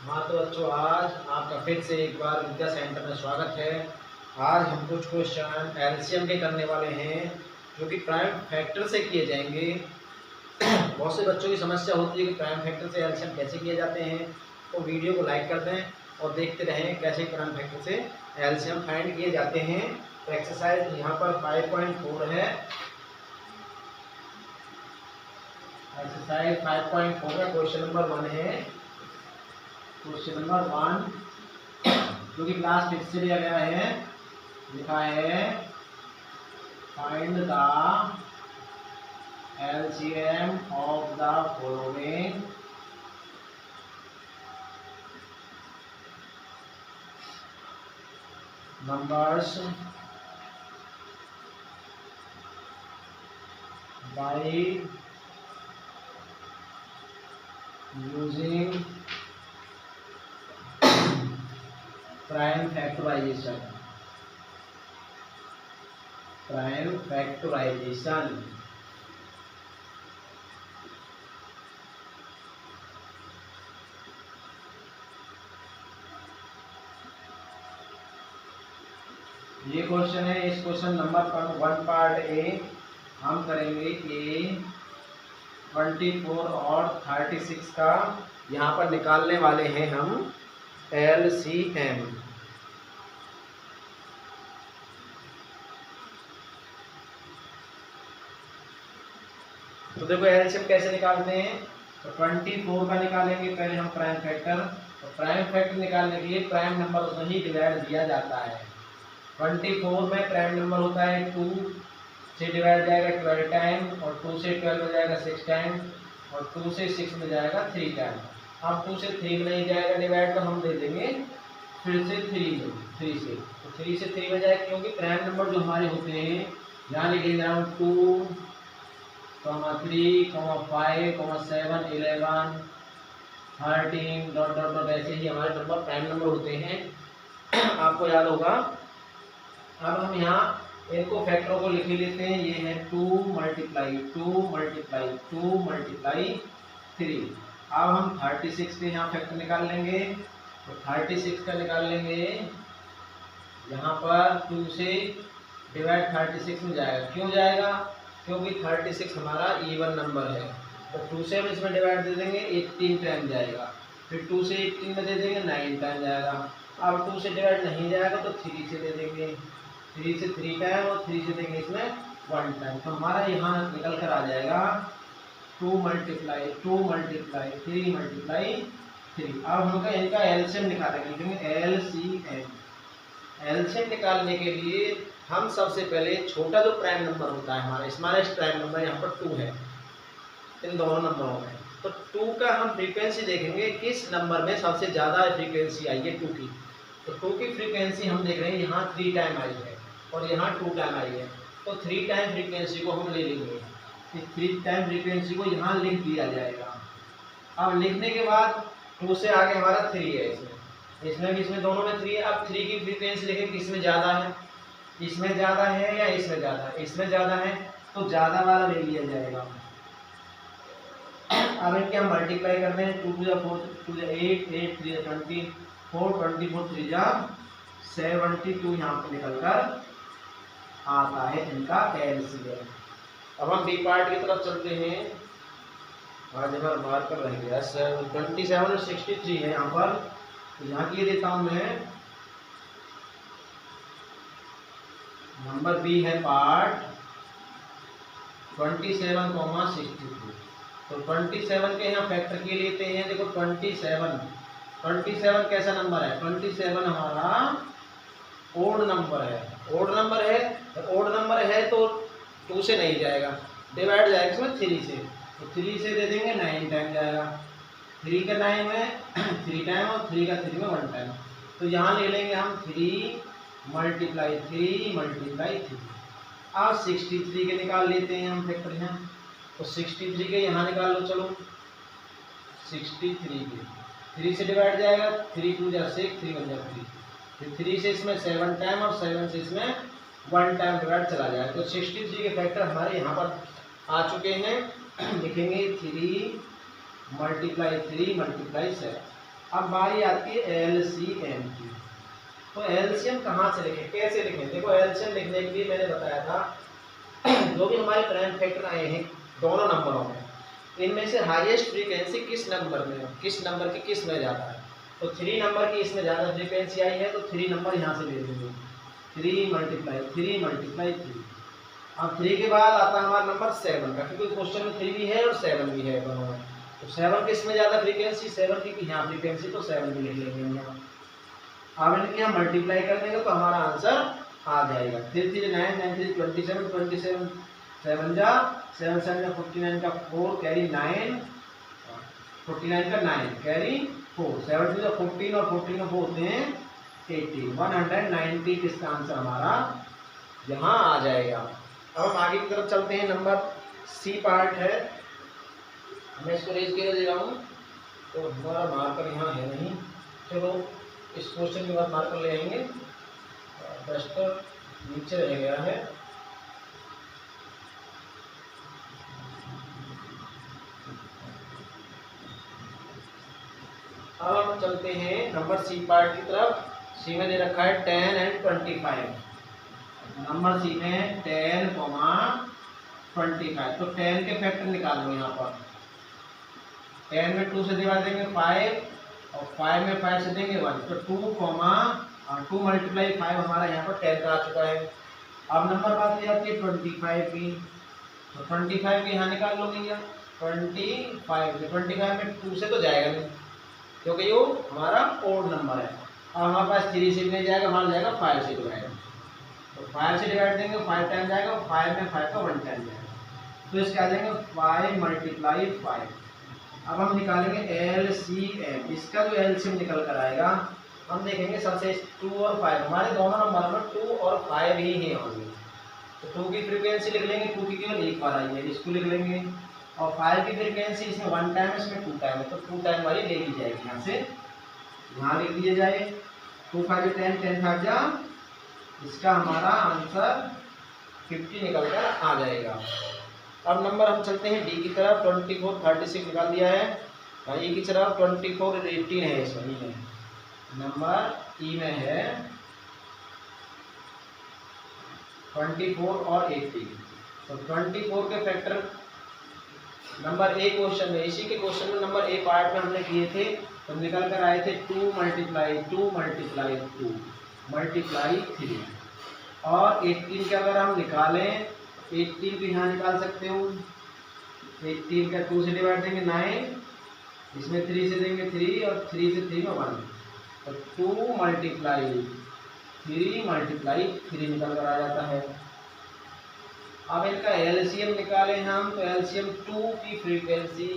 हाँ तो बच्चों, आज आपका फिर से एक बार विद्या सेंटर में स्वागत है। आज हम कुछ क्वेश्चन एलसीएम के करने वाले हैं जो कि प्राइम फैक्टर से किए जाएंगे। बहुत से बच्चों की समस्या होती है कि प्राइम फैक्टर से एलसीएम कैसे किए जाते हैं, तो वीडियो को लाइक कर दें और देखते रहें कैसे प्राइम फैक्टर से एलसीएम फाइंड किए जाते हैं। तो एक्सरसाइज यहाँ पर 5.4 है। एक्सरसाइज 5.4 का क्वेश्चन नंबर 1 है। क्वेश्चन नंबर 1 जो कि क्लास 5 से लिया गया है, लिखा है find the LCM of the following numbers by using prime factorization. Prime factorization ये क्वेश्चन है। इस क्वेश्चन नंबर 1 पार्ट ए हम करेंगे ए 24 और 36 का यहाँ पर निकालने वाले हैं हम एलसीएम। तो देखो एलसीएम कैसे निकालते हैं। तो 24 का निकालेंगे पहले हम प्राइम फैक्टर। तो प्राइम फैक्टर निकालने के लिए प्राइम नंबर उसमें ही डिवाइड दिया जाता है। 24 में प्राइम नंबर होता है 2 से डिवाइड जाएगा 12 टाइम, और 2 से 12 में जाएगा 6 टाइम, और 2 से 6 में जाएगा 3 टाइम। अब 2 से 3 में नहीं जाएगा डिवाइड, तो हम दे देंगे फिर से 3 में, 3 से। तो 3 से 3 में जाएगा क्योंकि प्राइम नंबर जो हमारे होते हैं यहाँ लिखेंगे हम 2, 3, 5, 7, 11, 13 डॉट डॉट डॉट, ऐसे ही हमारे नंबर प्राइम नंबर होते हैं। आपको याद होगा। अब हम यहाँ इनको फैक्टरों को लिख लेते हैं। ये है 2 मल्टीप्लाई 2 मल्टीप्लाई 2 मल्टीप्लाई 3। अब हम 36 के यहाँ फैक्टर निकाल लेंगे। तो 36 का निकाल लेंगे, यहाँ पर 2 से डिवाइड 36 में जाएगा। क्यों जाएगा? क्योंकि 36 हमारा इवन नंबर है। तो 2 से हम इसमें डिवाइड दे देंगे 18 टाइम जाएगा, फिर 2 से 18 में दे देंगे 9 टाइम जाएगा। अब 2 से डिवाइड नहीं जाएगा तो 3 से दे देंगे, 3 से 3 टाइम, और 3 से देंगे इसमें 1 टाइम। तो हमारा यहाँ निकल कर आ जाएगा 2 मल्टीप्लाई 2 मल्टीप्लाई 3 मल्टीप्लाई 3। अब हम इनका एलसीएम निकालेंगे। एलसीएम एलसीएम निकालने के लिए हम सबसे पहले छोटा जो प्राइम नंबर होता है हमारा स्मॉलेस्ट प्राइम नंबर, यहाँ पर 2 है इन दोनों नंबरों में। तो 2 का हम फ्रीक्वेंसी देखेंगे किस नंबर में सबसे ज़्यादा फ्रीक्वेंसी आई है 2 की। तो 2 की फ्रीक्वेंसी हम देख रहे हैं यहाँ 3 टाइम आई है और यहाँ 2 टाइम आई है। तो 3 टाइम फ्रीक्वेंसी को हम ले लेंगे। इस 3 टाइम फ्रीक्वेंसी को यहाँ लिख दिया जाएगा। अब लिखने के बाद 2 से आगे हमारा 3 है, इसमें दोनों में 3 है। अब 3 की फ्रीक्वेंसी देखें किसमें ज़्यादा है, इसमें ज़्यादा है या इसमें ज़्यादा है। इसमें ज़्यादा है तो ज़्यादा वाला ले लिया जाएगा। अब इनके हम मल्टीप्लाई करते हैं। 2 to the 4 to the 8, 8 3 24, 24 3 72 यहाँ पर निकल कर आता है इनका एलसीएम। अब हम बी पार्ट की तरफ चलते हैं। आज हमारा मार्कर रह गया 27 और 63 है यहाँ पर। तो यहाँ की देता हूँ मैं। नंबर बी है पार्ट 27, 63। तो 27 के यहाँ फैक्टर के लेते हैं। देखो 27 कैसा नंबर है? 27 हमारा ओड नंबर है। ओड नंबर है तो 2 से नहीं जाएगा, डिवाइड जाएगा इसमें 3 से। तो 3 से दे देंगे 9 टाइम जाएगा। 3 का 9 में 3 टाइम, और 3 का 3 में 1 टाइम। तो यहाँ ले लेंगे हम 3 मल्टीप्लाई 3 मल्टीप्लाई 3। अब 63 के निकाल लेते हैं हम फैक्टर यहाँ। तो 63 के यहाँ निकाल लो। चलो 63 के 3 से डिवाइड जाएगा, 3 2 जा 6, 3 1 जा 3, फिर 3 से इसमें 7 टाइम, और 7 से इसमें 1 टाइम डिवाइड चला जाएगा। तो 63 के फैक्टर हमारे यहाँ पर आ चुके हैं। लिखेंगे 3 मल्टीप्लाई 7। अब बारी आती है एलसीएम की। तो एलसीएम कहाँ से लिखें, कैसे लिखें? देखो एलसीएम लिखने के लिए मैंने बताया था जो भी हमारे प्राइम फैक्टर आए हैं दोनों नंबरों में, इनमें से हाईएस्ट फ्रीक्वेंसी किस नंबर में, किस नंबर की किस में ज़्यादा है। तो 3 नंबर की इसमें ज़्यादा फ्रीक्वेंसी आई है तो 3 नंबर यहाँ से ले लेंगे, 3 × 3 अब 3 के बाद आता है हमारा नंबर 7 का, क्योंकि क्वेश्चन में 3 भी है और 7 भी है दोनों में। तो 7 किस में ज़्यादा फ्रीक्वेंसी, 7 की यहाँ फ्रीक्वेंसी, तो 7 भी लिख लेंगे हम यहाँ। अब इनके हम मल्टीप्लाई कर देंगे तो हमारा आंसर आ जाएगा। 3 3 9 9 3 27 27 7 जा 7 7 जा 49 का 4 कैरी 9 49 का 9 कैरी 4 7 जा 14 और 14 का 4 होते हैं 18 190 किसका आंसर हमारा यहाँ आ जाएगा। अब हम आगे की तरफ चलते हैं। नंबर सी पार्ट है, मैं इसको रेज के दे रहा हूँ तो हमारा मार्कर यहाँ है नहीं, चलो इस क्वेश्चन के बाद मार्कर ले आएंगे। डस्टर नीचे रह गया है। अब हम चलते हैं नंबर सी पार्ट की तरफ। सी में दे रखा है 10 और 25। नंबर सी में 10, 25। तो 10 के फैक्टर निकाल लो यहाँ पर। 10 में 2 से डिवाइड देंगे 5 और 5 में 5 से देंगे 1, तो 2 × 5 हमारा यहाँ पर 10 का आ चुका है। अब नंबर बात हो जाती है 25 की, तो 25 की यहाँ निकाल लो भैया। 25 में 2 से तो जाएगा नहीं क्योंकि ये हमारा ओड नंबर है। अब हमारे पास 3 से नहीं जाएगा, हमारा जाएगा 5 से डिवाइड। तो 5 से डिवाइड देंगे 5 टाइम जाएगा, 5 में 5 का 1 टाइम जाएगा, तो इसके आ जाएंगे 5 × 5। अब हम निकालेंगे एलसीएम। इसका जो एलसीएम निकल कर आएगा हम देखेंगे सबसे 2 और 5 हमारे दोनों नंबर में 2 और 5 ही हैं होंगे। तो 2 की फ्रीक्वेंसी लिख लेंगे, 2 की केवल एक बार आई है, इसको लिख लेंगे। और 5 की फ्रीक्वेंसी इसमें 1 टाइम है, इसमें 2 टाइम है, तो 2 टाइम वाली ले ली जाएगी। यहाँ से यहाँ लिख दिए जाए 2 5 10 10 5 जा, इसका हमारा आंसर 50 निकल कर आ जाएगा। अब नंबर हम चलते हैं डी की तरफ। 24 36 निकाल दिया है। ई की तरफ 24 और 18 है, इसमें ई में नंबर ई में है 24 और 18। तो 24 के फैक्टर नंबर ए क्वेश्चन में, इसी के क्वेश्चन में नंबर ए पार्ट में हमने किए थे, तो निकल कर आए थे 2 × 2 × 3। और 18 का अगर हम निकालें 18 भी यहाँ निकाल सकते हो। 18 का 2 से डिवाइड देंगे 9, इसमें 3 से देंगे 3 और 3 से 3 में 1, तो 2 × 3 निकल कर आ जाता है। अब इनका एलसीएम निकालें हम, तो एलसीएम 2 की फ्रीक्वेंसी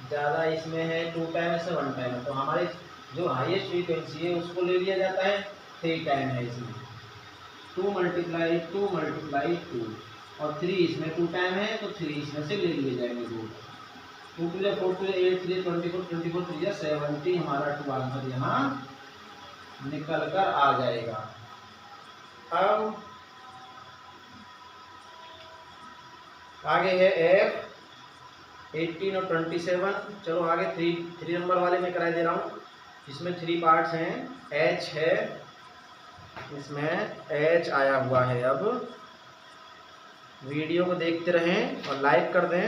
ज़्यादा इसमें है, 2 टाइम से 1 टाइम है, तो हमारे जो हाईएस्ट फ्रीक्वेंसी है उसको ले लिया जाता है, 3 टाइम है इसमें। 2 × 2 और 3 इसमें 2 टाइम है, तो 3 इसमें से ले लिए जाएंगे 2। 2 2 4 2 8 3 24 24 3 70 हमारा 2 आंसर यहाँ निकल कर आ जाएगा। अब आगे है F 18 और 27। चलो आगे 3 नंबर वाले में कराई दे रहा हूँ। इसमें 3 पार्ट्स हैं। H है, इसमें H आया हुआ है। अब वीडियो को देखते रहें और लाइक कर दें।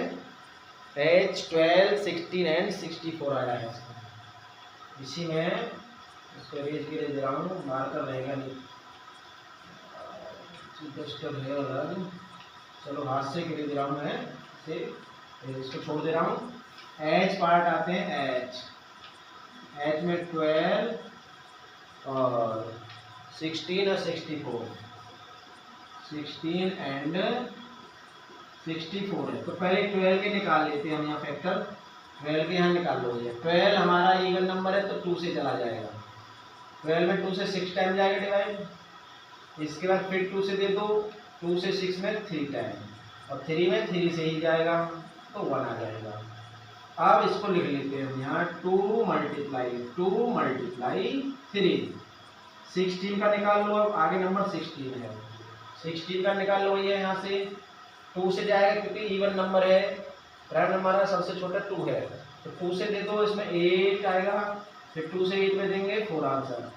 H 12 16 और 64 आया है इसमें। इसी में इसको रेज के लिए दे रहा हूँ, मार्कर रहेगा नहीं, चलो हाथ से गिरे दे रहा हूँ मैं, से इसको छोड़ दे रहा हूँ। H पार्ट आते हैं। H में 12 और 16 और 64, 16 और 64 है। तो पहले 12 के निकाल लेते हैं हम यहाँ फैक्टर। 12 के यहाँ निकाल लो। ये 12 हमारा इवन नंबर है तो 2 से चला जाएगा। 12 में 2 से 6 टाइम जाएगा डिवाइड, इसके बाद फिर 2 से दे दो, 2 से 6 में 3 टाइम, और 3 में 3 से ही जाएगा तो 1 आ जाएगा। अब इसको लिख लेते हैं यहाँ 2 × 3। 16 का निकाल लो। अब आगे नंबर 16 है, 16 का निकाल लो। ये यहाँ से 2 से जाएगा क्योंकि इवन नंबर है, प्राइम नंबर है, सबसे छोटा 2 है, तो 2 से दे दो, इसमें 8 आएगा फिर 2 से 8 में देंगे 4 आंसर,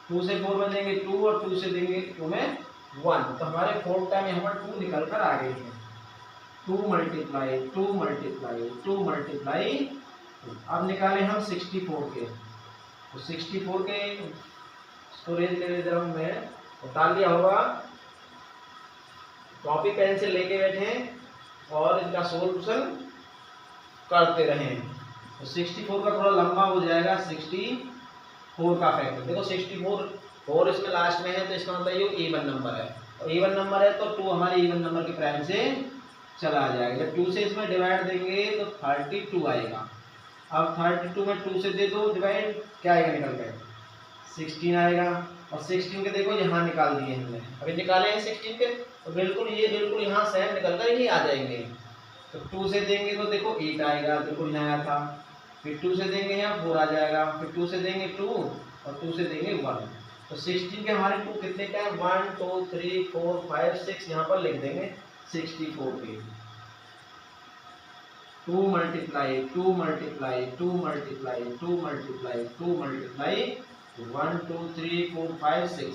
2 से 4 में देंगे 2 और 2 से देंगे 2 में 1। तो हमारे 4 टाइम यहाँ पर 2 निकल कर आ गए हैं। 2 मल्टीप्लाई 2 मल्टीप्लाई 2 मल्टीप्लाई। अब निकालें हम 64 के, तो 64 के स्टोरेज ले ले रहा हूँ मैं, उतार लिया होगा, कॉपी पेन से लेके बैठे और इनका सोल्यूशन करते रहें। तो 64 का थोड़ा लंबा हो जाएगा, 64 का फैक्टर देखो 64 4 इसमें लास्ट में है, तो इसका मतलब ये इवन नंबर है, और इवन नंबर है तो 2 हमारे इवन नंबर के प्राइम से चला जाएगा। जब 2 से इसमें डिवाइड देंगे तो 32 आएगा। अब 32 में 2 से दे दो डिवाइड, क्या आएगा निकल कर 16 आएगा। और 16 के देखो यहाँ निकाल दिए हमने, अभी निकाले हैं 16 के, तो बिल्कुल ये बिल्कुल यहाँ सेम निकल कर ही आ जाएंगे। तो 2 से देंगे तो देखो 8 आएगा, बिल्कुल यहाँ आया था। फिर 2 से देंगे यहाँ 4 आ जाएगा, फिर 2 से देंगे 2 और 2 से देंगे 1। तो 16 के हमारे 2 कितने का है 1 2 3 4 5 6, यहाँ पर लिख देंगे 64 के। 2 multiply 2 multiply 2 multiply 2 multiply 2 multiply 1 2 3 4 5 6।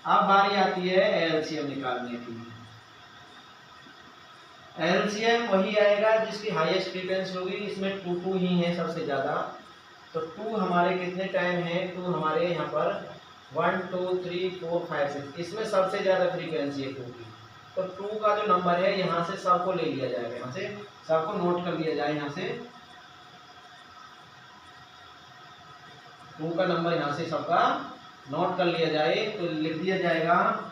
अब बारी आती है एलसीएम निकालने की। एलसीएम वही आएगा जिसकी हाईएस्ट फ्रीक्वेंसी होगी, इसमें 2 2 ही है सबसे ज़्यादा। तो 2 हमारे कितने टाइम है, 2 हमारे यहाँ पर 1 2 3 4 5 6, इसमें सबसे ज़्यादा फ्रीक्वेंसी है 2 की। तो 2 का जो नंबर है यहाँ से सबको ले लिया जाएगा, यहाँ से सबको नोट कर लिया जाए। यहाँ से 2 का नंबर यहाँ से सबका नोट कर लिया जाए, तो लिख दिया जाएगा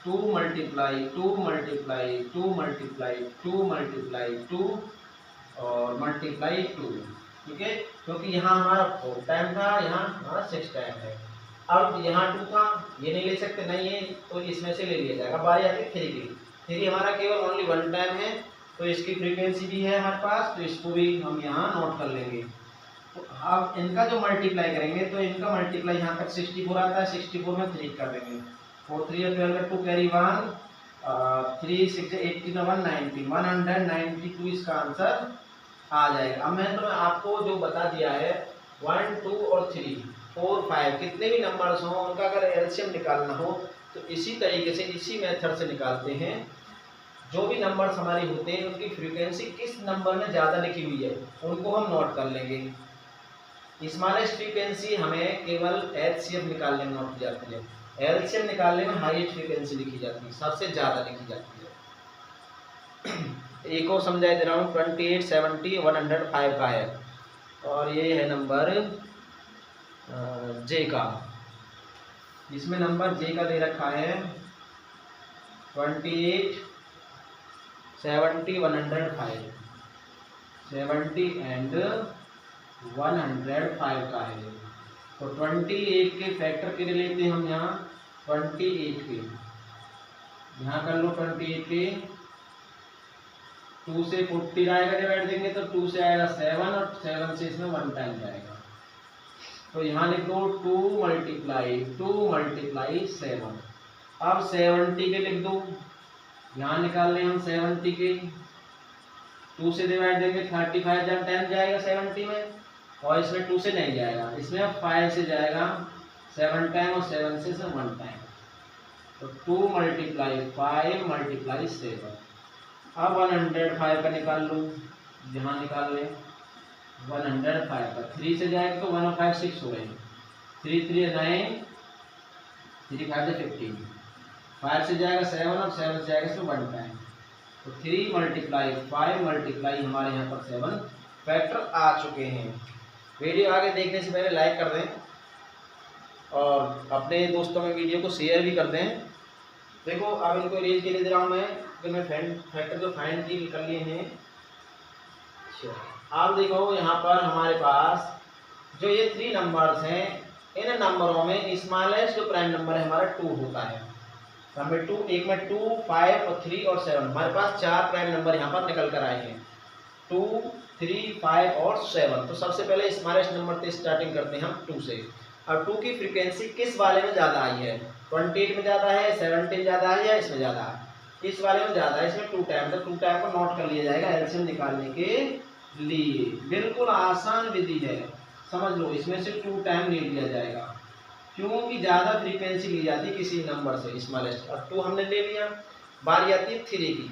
2 मल्टीप्लाई 2 मल्टीप्लाई 2 मल्टीप्लाई 2 मल्टीप्लाई 2 और मल्टीप्लाई 2। ठीक है, क्योंकि यहाँ हमारा 4 टाइम था, यहाँ हमारा 6 टाइम है। अब यहाँ 2 था, ये नहीं ले सकते, नहीं है तो इसमें से ले लिया जाएगा। बारी आती है 3 की। 3 हमारा केवल ओनली 1 टाइम है, तो इसकी फ्रीक्वेंसी भी है हमारे पास, तो इसको भी हम यहाँ नोट कर लेंगे। तो अब इनका जो मल्टीप्लाई करेंगे तो इनका मल्टीप्लाई यहाँ तक 64 आता है, 64 में 3 कर देंगे, 4 3 12 2 कैरी 1 3 6 18 190 192 इसका आंसर आ जाएगा। अब मैंने तो आपको जो बता दिया है 1 2 और 3 4 5 कितने भी नंबर्स हों उनका अगर एलसीएम निकालना हो तो इसी तरीके से इसी मेथड से निकालते हैं। जो भी नंबर्स हमारे होते हैं उनकी फ्रीक्वेंसी किस नंबर में ज़्यादा लिखी हुई है उनको हम नोट कर लेंगे। स्मॉलेस्ट फ्रीक्वेंसी हमें केवल एचसीएफ निकालने में नोट की जाती है, एलसीएम निकालने में हाईएस्ट फ्रीक्वेंसी लिखी जाती है, सबसे ज़्यादा लिखी जाती है। एक और समझाई दे रहा हूँ, 28 70 105 का है और ये है नंबर जे का, इसमें नंबर जे का दे रखा है 28 70 105 70 एंड 105 का है। तो 28 के फैक्टर के लिए लेते हैं हम यहाँ 28 के, यहाँ कर लो 28 के 2 से 40 आएगा डिवाइड देंगे तो 2 से आएगा 7 और 7 से इसमें 1 टाइम जाएगा। तो यहाँ लिख दो 2 मल्टीप्लाई 7। अब 70 के लिख दो, यहाँ निकाल लें हम 70 के, 2 से डिवाइड देंगे 35 जब 10 जाएगा 70 में और इसमें 2 से नहीं जाएगा, इसमें अब 5 से जाएगा 7 टाइम और 7 से 1 टाइम। तो 2 मल्टीप्लाई 5 मल्टीप्लाई 7। अब 105 का निकाल लो, यहाँ निकाल लें 105 का, 3 से जाएगा तो 105 6 हो गए, 3 3 9 3 5 15, 5 से जाएगा 7 और 7 से जाएगा इसमें 1 टाइम। तो 3 मल्टीप्लाई 5 मल्टीप्लाई हमारे यहाँ पर 7 फैक्टर आ चुके हैं। वीडियो आगे देखने से पहले लाइक कर दें और अपने दोस्तों में वीडियो को शेयर भी कर दें। देखो अब इनको रेंज के लिए दे रहा हूँ मैं, कि मैं फैक्टर जो फाइंड की कर लिए हैं। आप देखो यहाँ पर हमारे पास जो ये 3 नंबर्स हैं, इन नंबरों में स्मॉलेस्ट जो प्राइम नंबर है हमारा 2 होता है। नंबर 2, एक में 2 5 और 3 और 7, हमारे पास 4 प्राइम नंबर यहाँ पर निकल कर आए हैं, 2 3 5 और 7। तो सबसे पहले स्मॉलेस्ट नंबर से स्टार्टिंग करते हैं हम 2 से। अब 2 की फ्रीक्वेंसी किस वाले में ज़्यादा आई है, 28 में ज़्यादा है, 17 ज़्यादा है या इसमें ज़्यादा है? इस वाले में ज़्यादा है, इसमें 2 टाइम, तो 2 टाइम को नोट कर लिया जाएगा एलसीएम निकालने के लिए। बिल्कुल आसान विधि है, समझ लो इसमें से 2 टाइम ले लिया जाएगा, क्योंकि ज़्यादा फ्रीक्वेंसी ली जाती है किसी नंबर से स्मॉलेस्ट। और 2 हमने ले लिया, बारी आती है 3 की।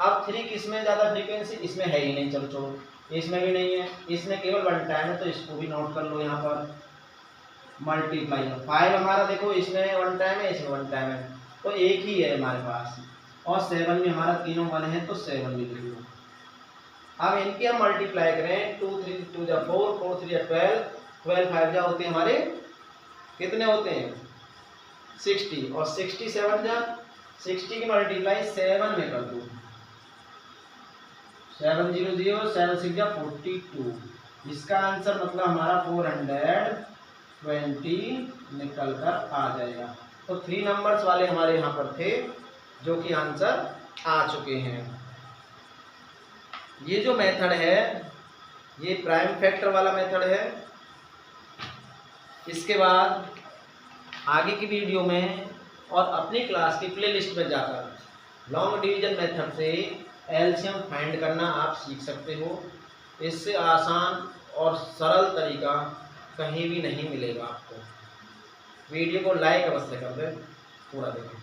अब 3 किसमें ज़्यादा फ्रीक्वेंसी, इसमें है ही नहीं, चलो छोड़ो, इसमें भी नहीं है, इसमें केवल 1 टाइम है, तो इसको भी नोट कर लो यहाँ पर। मल्टीप्लाई 5 हमारा देखो इसमें 1 टाइम है, इसमें 1 टाइम है, तो एक ही है हमारे पास। और 7 में हमारा तीनों 1 है, तो 7 भी लिख लो। अब इनकी हम मल्टीप्लाई करें, 2 3 2 जा 4, 4 3 जा 12, 12 5 जा होते हैं हमारे कितने होते हैं 60, और 67 जा 60 की मल्टीप्लाई 7 में कर दो, 7 0 0, 7 6 जा 42। इसका आंसर मतलब हमारा 420 निकल कर आ जाएगा। तो 3 नंबर्स वाले हमारे यहाँ पर थे जो कि आंसर आ चुके हैं। ये जो मेथड है ये प्राइम फैक्टर वाला मेथड है। इसके बाद आगे की वीडियो में और अपनी क्लास की प्लेलिस्ट में जाकर लॉन्ग डिवीजन मेथड से एलसीएम फाइंड करना आप सीख सकते हो। इससे आसान और सरल तरीका कहीं भी नहीं मिलेगा आपको। वीडियो को लाइक अवश्य कर दें, पूरा देखें।